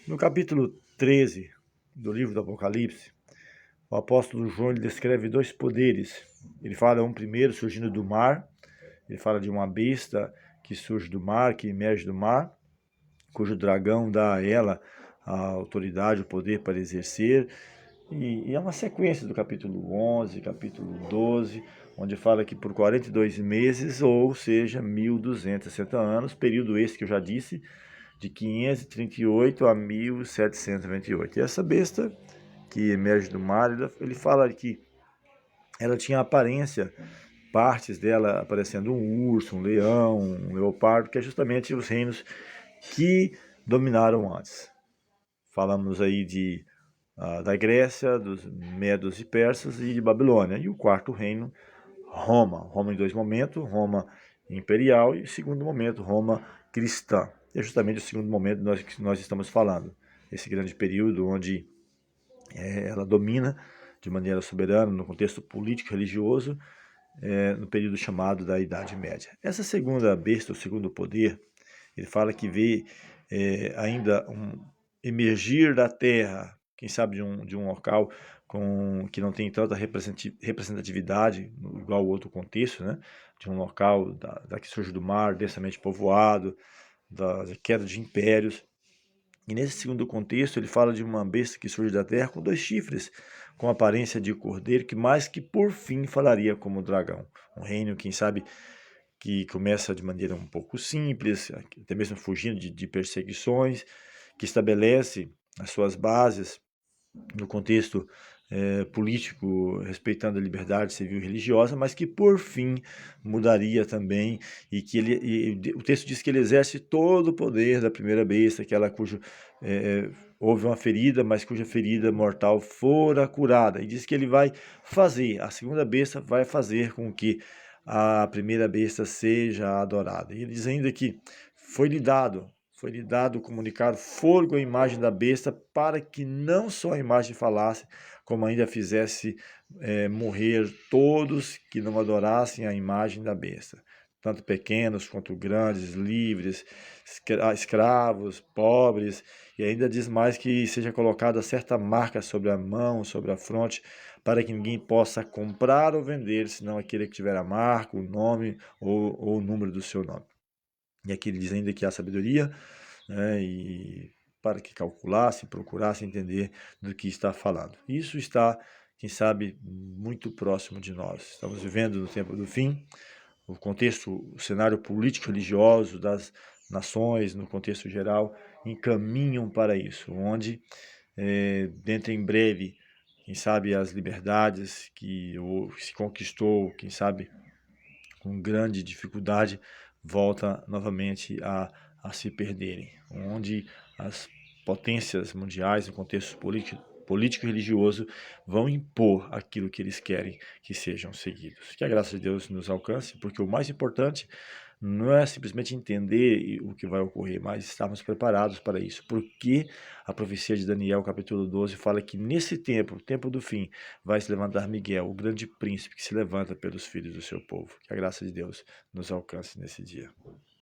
No capítulo 13 do livro do Apocalipse, o apóstolo João ele descreve dois poderes. Ele fala um primeiro surgindo do mar, ele fala de uma besta que surge do mar, que emerge do mar, cujo dragão dá a ela a autoridade, o poder para exercer. E é uma sequência do capítulo 11, capítulo 12, onde fala que por 42 meses, ou seja, 1260 anos, período esse que eu já disse, de 538 a 1728. E essa besta que emerge do mar, ele fala que ela tinha aparência, partes dela aparecendo um urso, um leão, um leopardo, que é justamente os reinos que dominaram antes. Falamos aí da Grécia, dos Medos e Persas e de Babilônia. E o quarto reino, Roma. Roma em dois momentos, Roma imperial e segundo momento, Roma cristã. E é justamente o segundo momento que nós estamos falando. Esse grande período onde ela domina de maneira soberana no contexto político e religioso, no período chamado da Idade Média. Essa segunda besta, o segundo poder, ele fala que vê ainda um emergir da terra, quem sabe de um local que não tem tanta representatividade, igual o outro contexto, né? De um local da que surge do mar, densamente povoado, da queda de impérios. E nesse segundo contexto, ele fala de uma besta que surge da terra com dois chifres, com aparência de cordeiro, que por fim falaria como dragão. Um reino, quem sabe, que começa de maneira um pouco simples, até mesmo fugindo de perseguições, que estabelece as suas bases no contexto político, respeitando a liberdade civil e religiosa, mas que por fim mudaria também, o texto diz que ele exerce todo o poder da primeira besta, aquela cujo houve uma ferida, mas cuja ferida mortal fora curada, e diz que ele vai fazer, a segunda besta vai fazer com que a primeira besta seja adorada. E ele diz ainda que foi-lhe dado comunicar fogo à imagem da besta, para que não só a imagem falasse, como ainda fizesse morrer todos que não adorassem a imagem da besta, tanto pequenos quanto grandes, livres, escravos, pobres, e ainda diz mais que seja colocada certa marca sobre a mão, sobre a fronte, para que ninguém possa comprar ou vender, senão aquele que tiver a marca, o nome ou o número do seu nome. E aqui ele diz ainda que há sabedoria, né, e para que calculasse, procurasse entender do que está falando. Isso está, quem sabe, muito próximo de nós. Estamos vivendo no tempo do fim, o contexto, o cenário político-religioso das nações, no contexto geral, encaminham para isso, onde, dentro em breve, quem sabe as liberdades que se conquistou, quem sabe com grande dificuldade, volta novamente a se perderem, onde as potências mundiais, no contexto político e religioso, vão impor aquilo que eles querem que sejam seguidos. Que a graça de Deus nos alcance, porque o mais importante não é simplesmente entender o que vai ocorrer, mas estarmos preparados para isso. Porque a profecia de Daniel, capítulo 12, fala que nesse tempo, o tempo do fim, vai se levantar Miguel, o grande príncipe que se levanta pelos filhos do seu povo. Que a graça de Deus nos alcance nesse dia.